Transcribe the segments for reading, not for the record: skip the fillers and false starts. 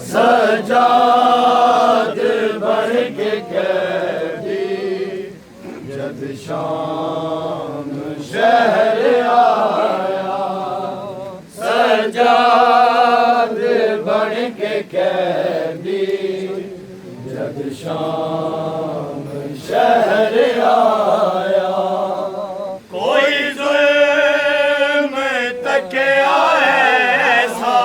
सजाद बन के कैदी जद शाम शहर आया, सजाद बन के कैदी जद शाम शहर आया। कोई जुल्म तकिया ऐसा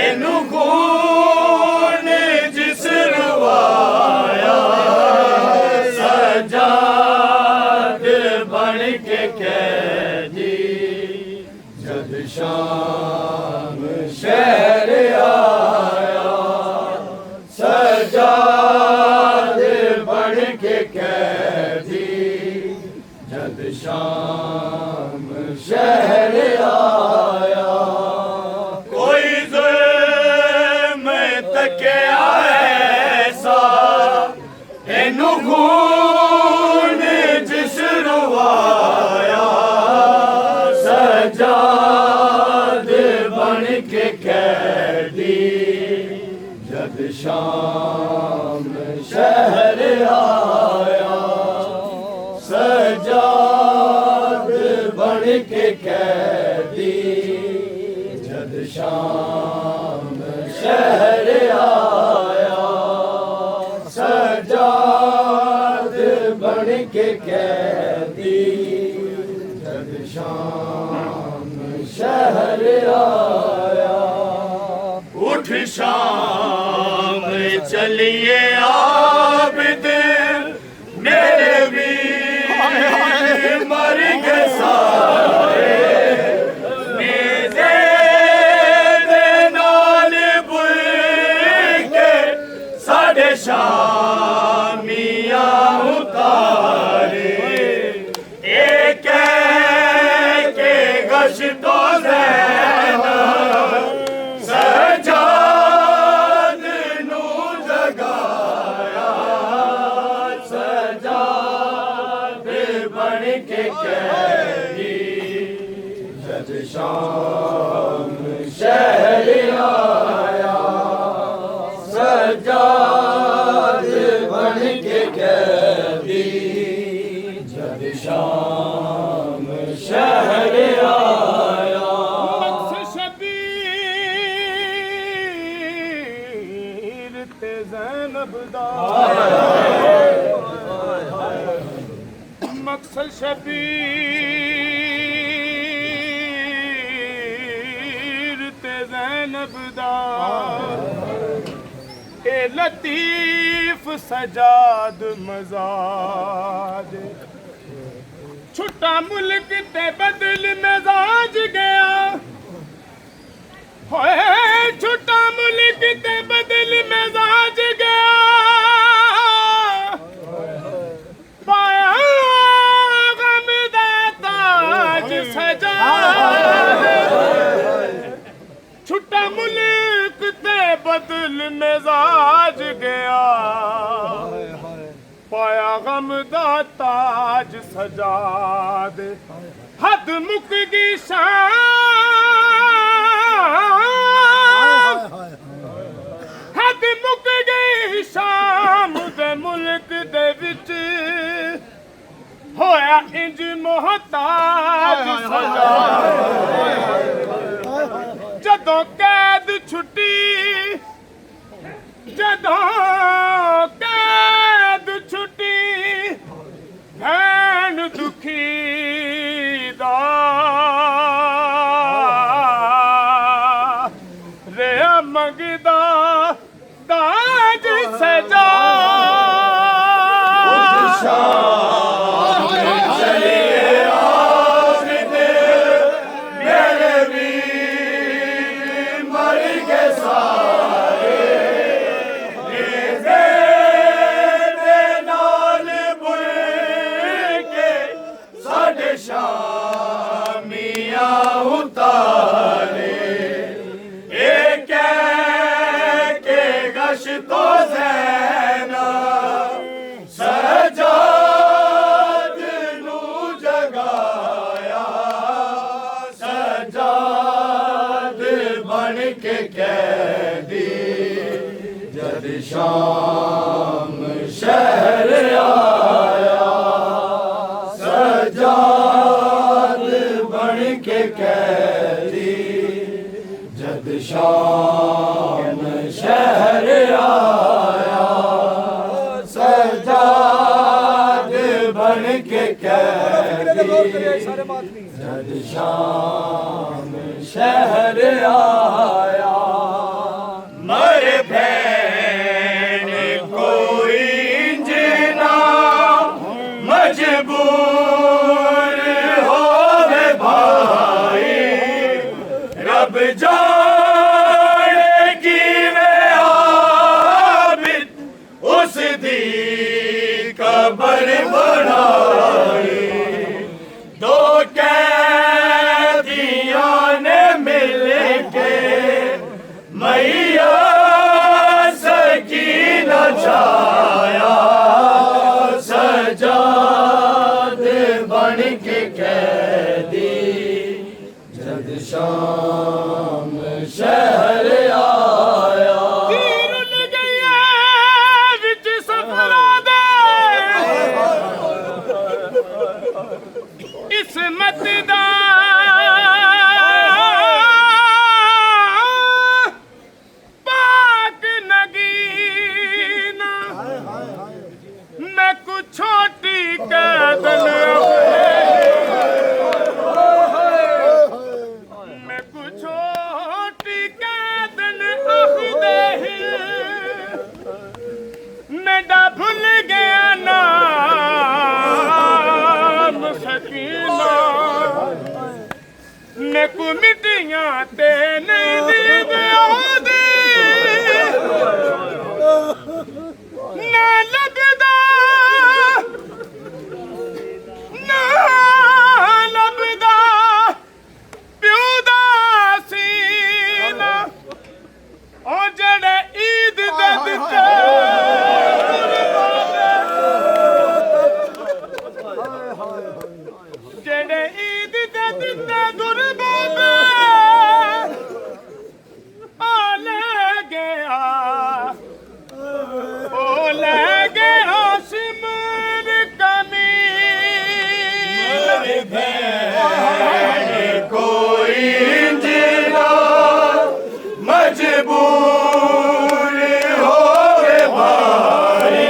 इनू खून जिस रुवाया, सजाद बन के कैदी जद शाम शहर आया, सजाद बन के कैदी जद शाम शहर आया। कोई जुल्म तकिया ऐसा इनू खून जिस रुवाया, सजाद बन के कैदी जद शाम शहर आया, सजाद बन के कैदी जद शाम शहर आया, सजाद बन के कैदी जद शाम शहर आया। उठ शाम चलिए आबिद मेरे वीर मर गए सारे, नेज़े दे नाल बुल के साढ़े शामियां उतारे, एक के गश्तो ज़ैना सजाद नू जगाया, सजाद बन के कैदी जद शाम शहर आया, सजाद बन के कैदी जद शाम शहर आया। शबीर ते ज़ैनब दा मकसद, शबीर ते ज़ैनब दा ए लतीफ सजाद मजाज, छुट्टा मुल्क ते बदल मिजाज गया, होए छुट्टा मुल्क ते बदल मिजाज गया, पाया गम दा ताज सजाद, छुट्टा मुल्क ते बदल मिजाज गया, पाया गम दा ताज सजाद, हद मुक गई शाम, हद मुक गई शाम दे मुल्क दे विच, होया इंज मोहताज सजाद, जदों कैद छुट्टी, जदों कैद छुट्टी भैन दुखी दा रे मंगदा दाज सजा, शामियां उतारे, एक के गश्तो ज़ैना सजाद नू जगाया, सजाद बन के कैदी जद शाम शहर आया सजाद बन के कैदी जद शाम शहर आया सजाद बन के कैदी जद शाम शहर आया मर भैन कोई जना मजबूर होवे भाई रब जाने की में आबिद उस दी कबर बनाई दो कैदियों ने मिल के मैया सकीना छाया सजाद बन के कैदी जद शाम शहर आया तीर गया विच सफरा दे इसमत दा पाक नगीना मैं कुछ छोटी कैदन मैं कुछ छोटी कैदन अखदे मेरा भूल गया नाम सकीना ने को मिटियां ते नहीं दी दे ना लगदा ना लगदा प्यो दा सीना ओ जेड़े ईद दे दिते जेड़े ईद दे दिते गुरबाबे आ ले गया ओ ले गया सिमर कमी भैन कोई जना मजबूर होवे भाई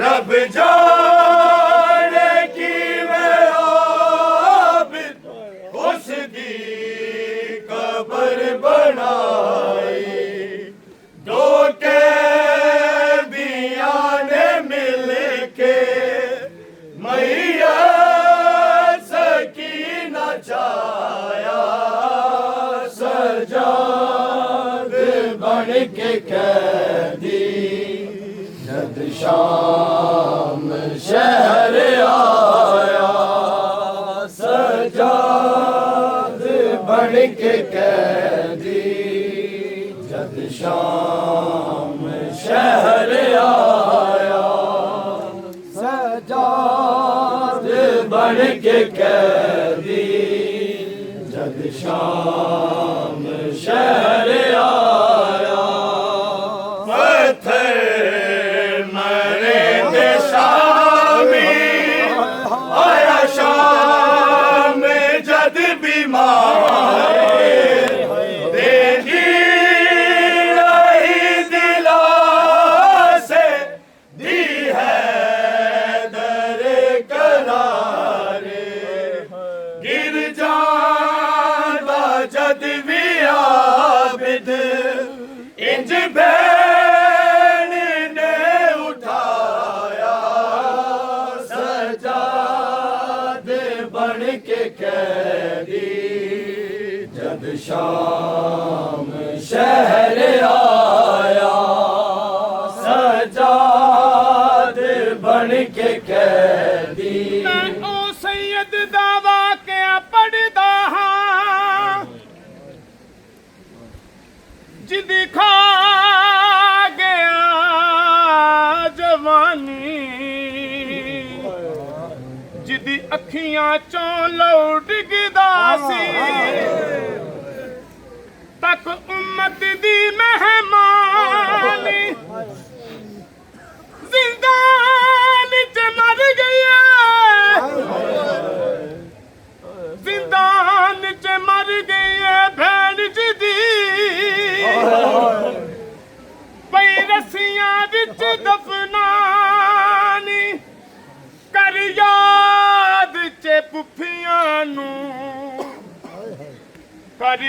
रब जाने की मैं आबिद उस दी कबर बनाई दो कैदियां ने मिल के मैया सकीना छाया सजाद बन के कैदी जद शाम शहर आया सजाद बन के कैदी जद शाम शहर आया सजाद बन के कैदी जद शाम शहर आया पत्थर मरे दे शामी आया शाम जद बीमार देखी रही दिला से दी है दर करारे गिर जाता जद भी आबिद इंज भैन ने उठाया सजाद बन के कैदी जद शाम शहर आया सजाद बन के कैदी मैं ओ सैयद दा वाक़या पढ़दा हां जिदी खा गया जवानी जिदी अखियां चों लौ डिगदा सी तक उम्मत दी मेहमानी विच दफनानी कर याद चे पुफियां नू कर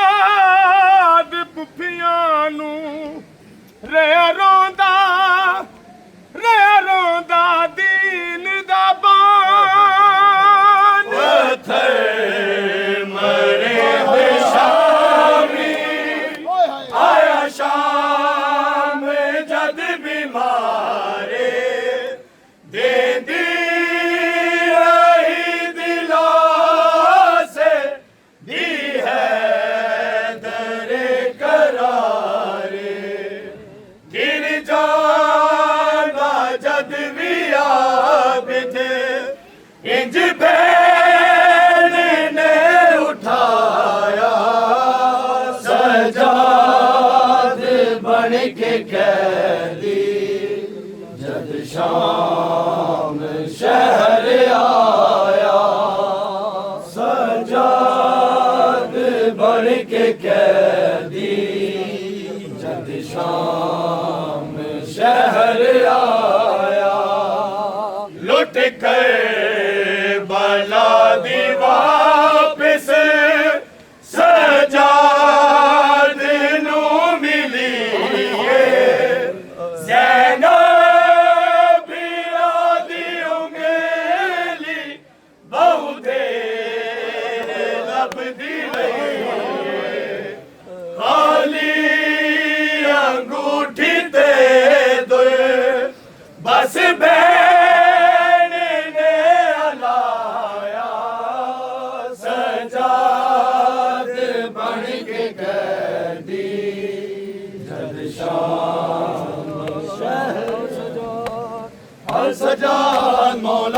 याद पुफियां नू रे रोंदा दीन दा बान मरे शामी आया शाम जद बीमारे दे दी रही दिलों से दी है दरे करारे गिर जाना जद भी आबिदे इंज बैन ने उठाया सजाद बन के कैदी जद शाम शहर आया सजाद बन के कैदी जद शाम शहर आया लुट कर बला दी वापस सजाद नू मिली ज़ैनब दी उंगली बहुते लभदी रही खाली अंगूठी ते दो बस बैन ने अलाया सजाद बन के कैदी जद शाम शहर सजाद मौला